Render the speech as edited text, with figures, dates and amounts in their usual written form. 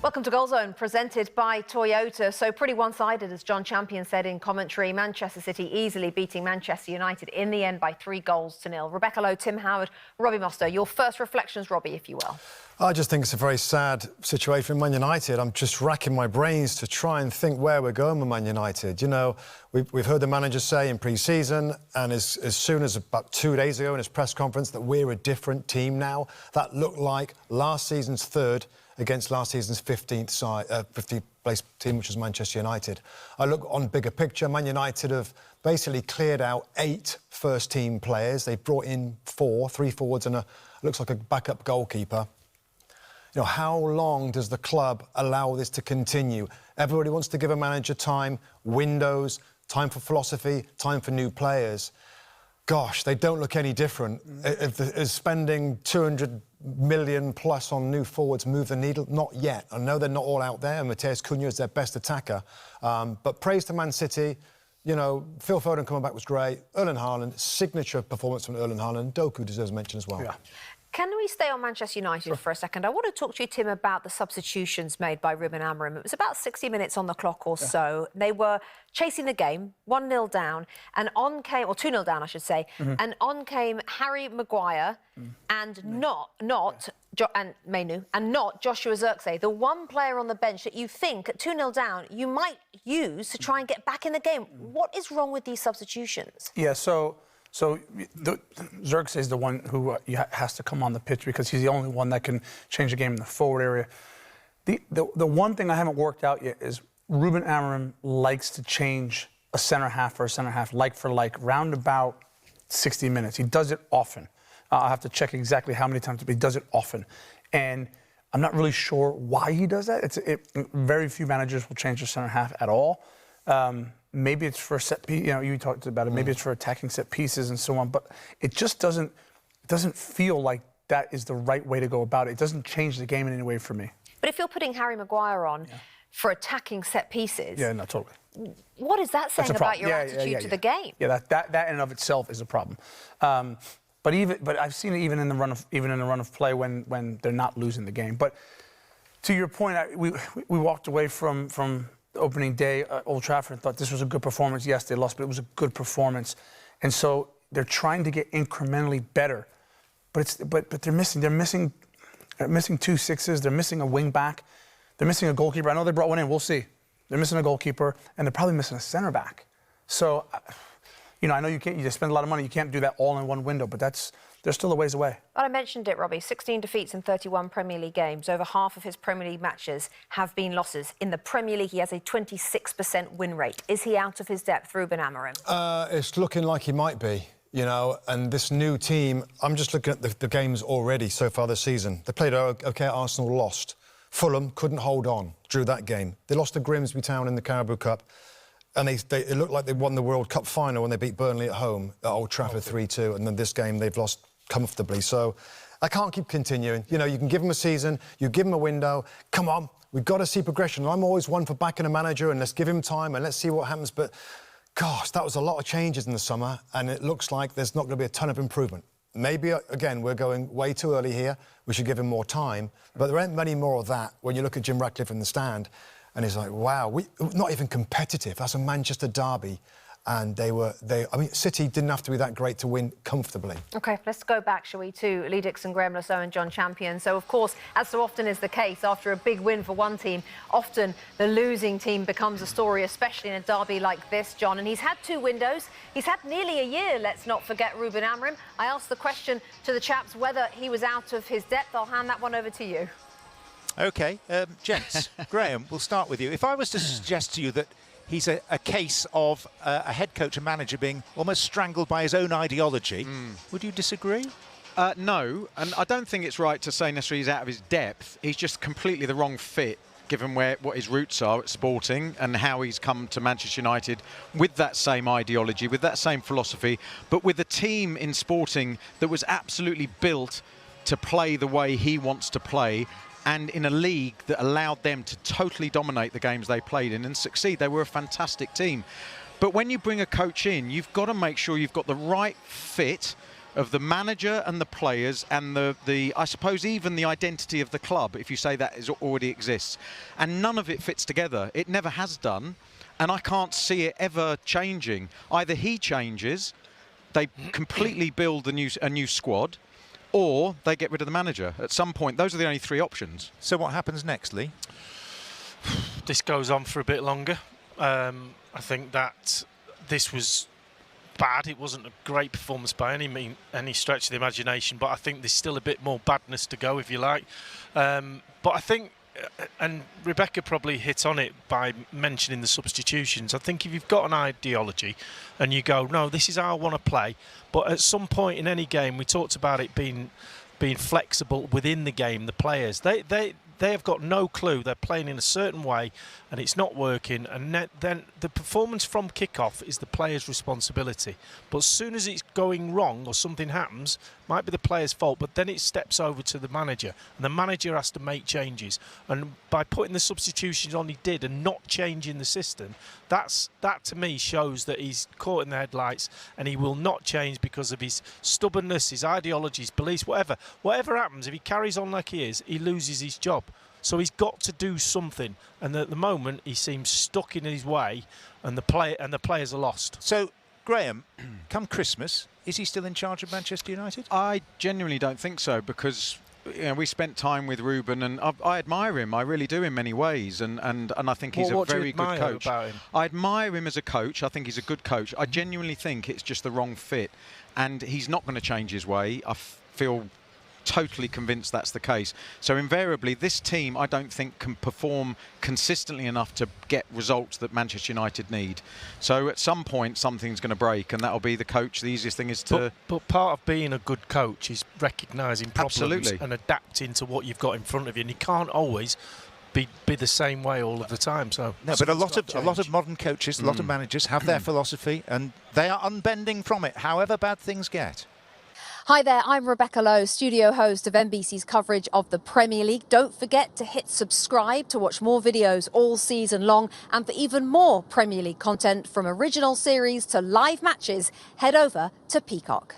Welcome to Goal Zone, presented by Toyota. So pretty one-sided, as John Champion said in commentary. Manchester City easily beating Manchester United in the end by 3-0. Rebecca Lowe, Tim Howard, Robbie Mustoe. Your first reflections, Robbie, if you will. I just think it's a very sad situation with Man United. I'm just racking my brains to try and think where we're going with Man United. You know, we've heard the manager say in pre-season, and as soon as about 2 days ago in his press conference, that we're a different team now. That looked like last season's third against last season's 15th place team, which was Manchester United. I look on bigger picture, Man United have basically cleared out 8 first-team players. They brought in 3 forwards and looks like a backup goalkeeper. You know, how long does the club allow this to continue? Everybody wants to give a manager time, windows, time for philosophy, time for new players. Gosh, they don't look any different. Is spending 200 million plus on new forwards move the needle? Not yet. I know they're not all out there, and Matheus Cunha is their best attacker. But praise to Man City. You know, Phil Foden coming back was great. Erling Haaland, signature performance from Erling Haaland. Doku deserves mention as well. Yeah. Can we stay on Manchester United for a second? I want to talk to you, Tim, about the substitutions made by Ruben Amorim. It was about 60 minutes on the clock or so. They were chasing the game, 1-0 down, and on came, or 2-0 down, I should say, and on came Harry Maguire and not Mainu, and not Joshua Zirkzee, the one player on the bench that you think, at 2-0 down, you might use to try and get back in the game. What is wrong with these substitutions? Yeah, So Zirkzee is the one who has to come on the pitch because he's the only one that can change the game in the forward area. The one thing I haven't worked out yet is Ruben Amorim likes to change a centre-half for a centre-half, like for like, round about 60 minutes. He does it often. I'll have to check exactly how many times, but he does it often. And I'm not really sure why he does that. Very few managers will change their centre-half at all. Maybe it's for set piece, you know, you talked about it, maybe it's for attacking set pieces and so on, but it just doesn't feel like that is the right way to go about it. It doesn't change the game in any way for me. But if you're putting Harry Maguire on for attacking set pieces... Yeah, no, totally. What is that saying about your attitude to the game? Yeah, that in and of itself is a problem. But I've seen it even in the run of play when they're not losing the game. But to your point, we walked away from opening day at Old Trafford and thought this was a good performance. Yes, they lost, but it was a good performance. And so they're trying to get incrementally better. But they're missing 2 sixes, they're missing a wing back, they're missing a goalkeeper. I know they brought one in, we'll see. They're missing a goalkeeper, and they're probably missing a center back. So, you know, I know you spend a lot of money, you can't do that all in one window, but they're still a ways away. Well, I mentioned it, Robbie. 16 defeats in 31 Premier League games. Over half of his Premier League matches have been losses. In the Premier League, he has a 26% win rate. Is he out of his depth, Ruben Amorim? It's looking like he might be, you know, and this new team, I'm just looking at the games already so far this season. They played OK, Arsenal lost. Fulham couldn't hold on, drew that game. They lost to Grimsby Town in the Carabao Cup. And it looked like they won the World Cup final when they beat Burnley at home at Old Trafford 3-2. And then this game, they've lost comfortably. So I can't keep continuing. You know, you can give them a season, you give them a window. Come on, we've got to see progression. I'm always one for backing a manager and let's give him time and let's see what happens. But, gosh, that was a lot of changes in the summer and it looks like there's not going to be a ton of improvement. Maybe, again, we're going way too early here. We should give him more time. But there ain't many more of that when you look at Jim Ratcliffe in the stand. And he's like, wow, not even competitive. That's a Manchester derby. And I mean, City didn't have to be that great to win comfortably. OK, let's go back, shall we, to Lee Dixon, Graham Lowe and John Champion. So, of course, as so often is the case, after a big win for one team, often the losing team becomes a story, especially in a derby like this, John. And he's had 2 windows. He's had nearly a year, let's not forget, Ruben Amorim. I asked the question to the chaps whether he was out of his depth. I'll hand that one over to you. OK, gents, Graham, we'll start with you. If I was to suggest to you that he's a case of a head coach and manager being almost strangled by his own ideology, would you disagree? No, and I don't think it's right to say necessarily he's out of his depth. He's just completely the wrong fit, given what his roots are at Sporting and how he's come to Manchester United with that same ideology, with that same philosophy, but with a team in Sporting that was absolutely built to play the way he wants to play, and in a league that allowed them to totally dominate the games they played in and succeed. They were a fantastic team. But when you bring a coach in, you've got to make sure you've got the right fit of the manager and the players and the I suppose even the identity of the club, if you say that already exists. And none of it fits together. It never has done. And I can't see it ever changing. Either he changes, they completely build a new squad, or they get rid of the manager. At some point, those are the only three options. So what happens next, Lee? This goes on for a bit longer. I think that this was bad. It wasn't a great performance by any stretch of the imagination, but I think there's still a bit more badness to go, if you like. But I think, and Rebecca probably hit on it by mentioning the substitutions, I think if you've got an ideology and you go, no, this is how I want to play, but at some point in any game, we talked about it being flexible within the game, the players, they have got no clue. They're playing in a certain way and it's not working, and then the performance from kick-off is the player's responsibility. But as soon as it's going wrong or something happens, might be the player's fault, but then it steps over to the manager, and the manager has to make changes. And by putting the substitutions on he did and not changing the system, that to me shows that he's caught in the headlights, and he will not change because of his stubbornness, his ideology, his beliefs, whatever happens. If he carries on like he is, he loses his job. So he's got to do something, and at the moment he seems stuck in his way, and the players are lost. So, Graham, come Christmas, is he still in charge of Manchester United? I genuinely don't think so, because we spent time with Ruben, and I admire him. I really do in many ways, and I think he's a very good coach. About him? I admire him as a coach. I think he's a good coach. I genuinely think it's just the wrong fit, and he's not going to change his way. I feel totally convinced that's the case. So invariably, this team, I don't think, can perform consistently enough to get results that Manchester United need. So at some point, something's going to break, and that'll be the coach. The easiest thing is to... But part of being a good coach is recognising problems Absolutely. and adapting to what you've got in front of you, and you can't always be the same way all of the time. So no, but a lot of modern coaches, a lot of managers have their philosophy, and they are unbending from it, however bad things get. Hi there, I'm Rebecca Lowe, studio host of NBC's coverage of the Premier League. Don't forget to hit subscribe to watch more videos all season long. And for even more Premier League content, from original series to live matches, head over to Peacock.